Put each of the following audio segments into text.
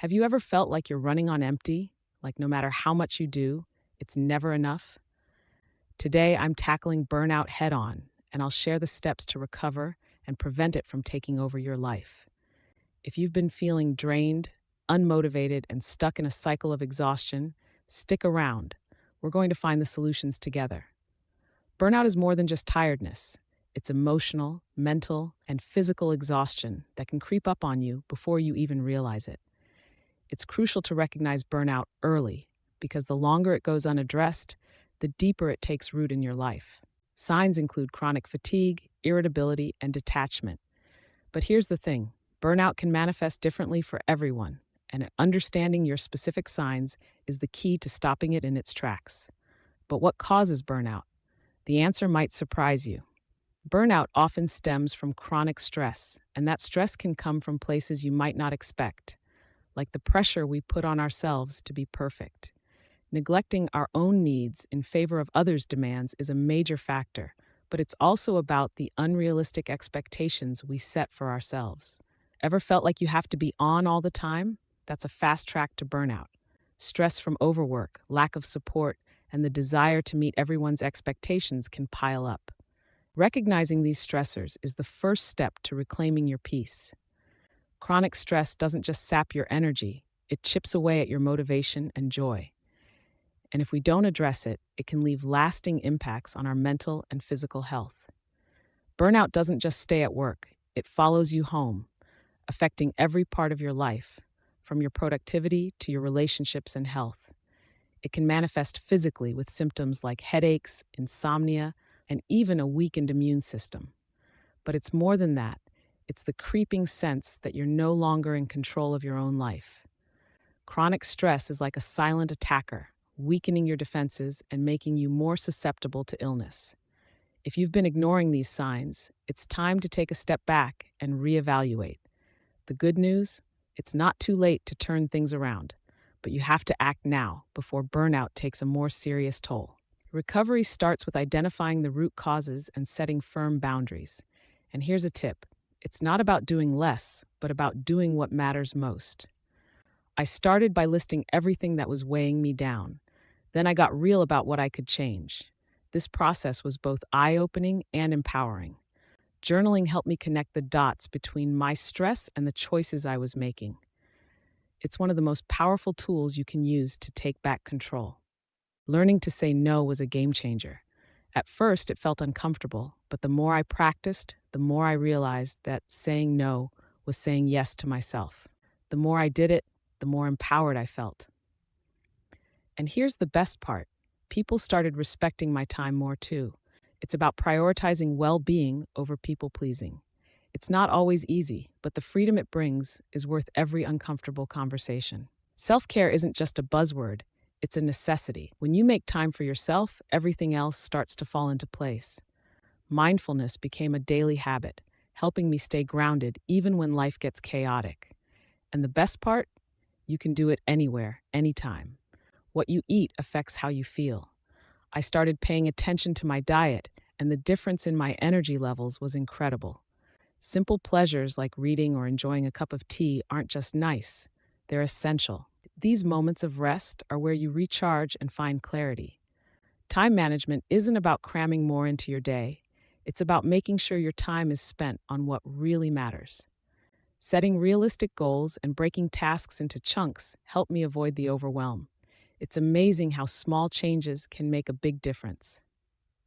Have you ever felt like you're running on empty? Like no matter how much you do, it's never enough? Today, I'm tackling burnout head on, and I'll share the steps to recover and prevent it from taking over your life. If you've been feeling drained, unmotivated, and stuck in a cycle of exhaustion, stick around. We're going to find the solutions together. Burnout is more than just tiredness. It's emotional, mental, and physical exhaustion that can creep up on you before you even realize it. It's crucial to recognize burnout early because the longer it goes unaddressed, the deeper it takes root in your life. Signs include chronic fatigue, irritability, and detachment. But here's the thing: burnout can manifest differently for everyone, and understanding your specific signs is the key to stopping it in its tracks. But what causes burnout? The answer might surprise you. Burnout often stems from chronic stress, and that stress can come from places you might not expect, like the pressure we put on ourselves to be perfect. Neglecting our own needs in favor of others' demands is a major factor, but it's also about the unrealistic expectations we set for ourselves. Ever felt like you have to be on all the time? That's a fast track to burnout. Stress from overwork, lack of support, and the desire to meet everyone's expectations can pile up. Recognizing these stressors is the first step to reclaiming your peace. Chronic stress doesn't just sap your energy, it chips away at your motivation and joy. And if we don't address it, it can leave lasting impacts on our mental and physical health. Burnout doesn't just stay at work, it follows you home, affecting every part of your life, from your productivity to your relationships and health. It can manifest physically with symptoms like headaches, insomnia, and even a weakened immune system. But it's more than that. It's the creeping sense that you're no longer in control of your own life. Chronic stress is like a silent attacker, weakening your defenses and making you more susceptible to illness. If you've been ignoring these signs, it's time to take a step back and reevaluate. The good news? It's not too late to turn things around, but you have to act now before burnout takes a more serious toll. Recovery starts with identifying the root causes and setting firm boundaries. And here's a tip: it's not about doing less, but about doing what matters most. I started by listing everything that was weighing me down. Then I got real about what I could change. This process was both eye-opening and empowering. Journaling helped me connect the dots between my stress and the choices I was making. It's one of the most powerful tools you can use to take back control. Learning to say no was a game changer. At first, it felt uncomfortable, but the more I practiced, the more I realized that saying no was saying yes to myself. The more I did it, the more empowered I felt. And here's the best part: people started respecting my time more too. It's about prioritizing well being over people pleasing. It's not always easy, but the freedom it brings is worth every uncomfortable conversation. Self care isn't just a buzzword, it's a necessity. When you make time for yourself, everything else starts to fall into place. Mindfulness became a daily habit, helping me stay grounded even when life gets chaotic. And the best part? You can do it anywhere, anytime. What you eat affects how you feel. I started paying attention to my diet, and the difference in my energy levels was incredible. Simple pleasures like reading or enjoying a cup of tea aren't just nice, they're essential. These moments of rest are where you recharge and find clarity. Time management isn't about cramming more into your day, it's about making sure your time is spent on what really matters. Setting realistic goals and breaking tasks into chunks help me avoid the overwhelm. It's amazing how small changes can make a big difference.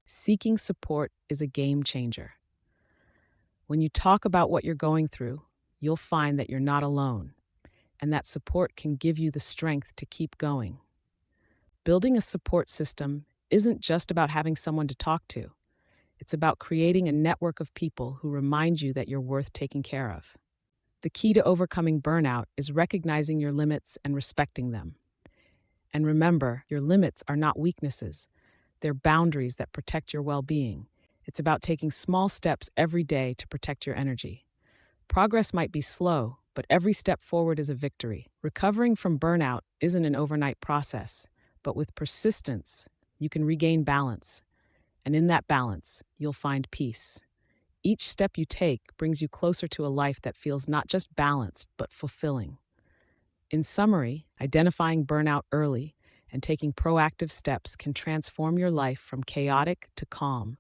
Seeking support is a game changer. When you talk about what you're going through, you'll find that you're not alone, and that support can give you the strength to keep going. Building a support system isn't just about having someone to talk to. It's about creating a network of people who remind you that you're worth taking care of. The key to overcoming burnout is recognizing your limits and respecting them. And remember, your limits are not weaknesses. They're boundaries that protect your well-being. It's about taking small steps every day to protect your energy. Progress might be slow, but every step forward is a victory. Recovering from burnout isn't an overnight process, but with persistence, you can regain balance. And in that balance, you'll find peace. Each step you take brings you closer to a life that feels not just balanced, but fulfilling. In summary, identifying burnout early and taking proactive steps can transform your life from chaotic to calm.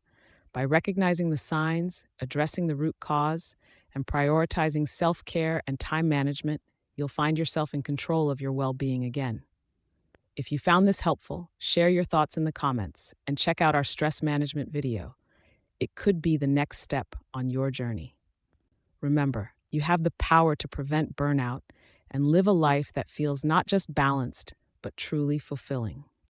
By recognizing the signs, addressing the root cause, and prioritizing self care and time management, you'll find yourself in control of your well being again. If you found this helpful, share your thoughts in the comments and check out our stress management video. It could be the next step on your journey. Remember, you have the power to prevent burnout and live a life that feels not just balanced, but truly fulfilling.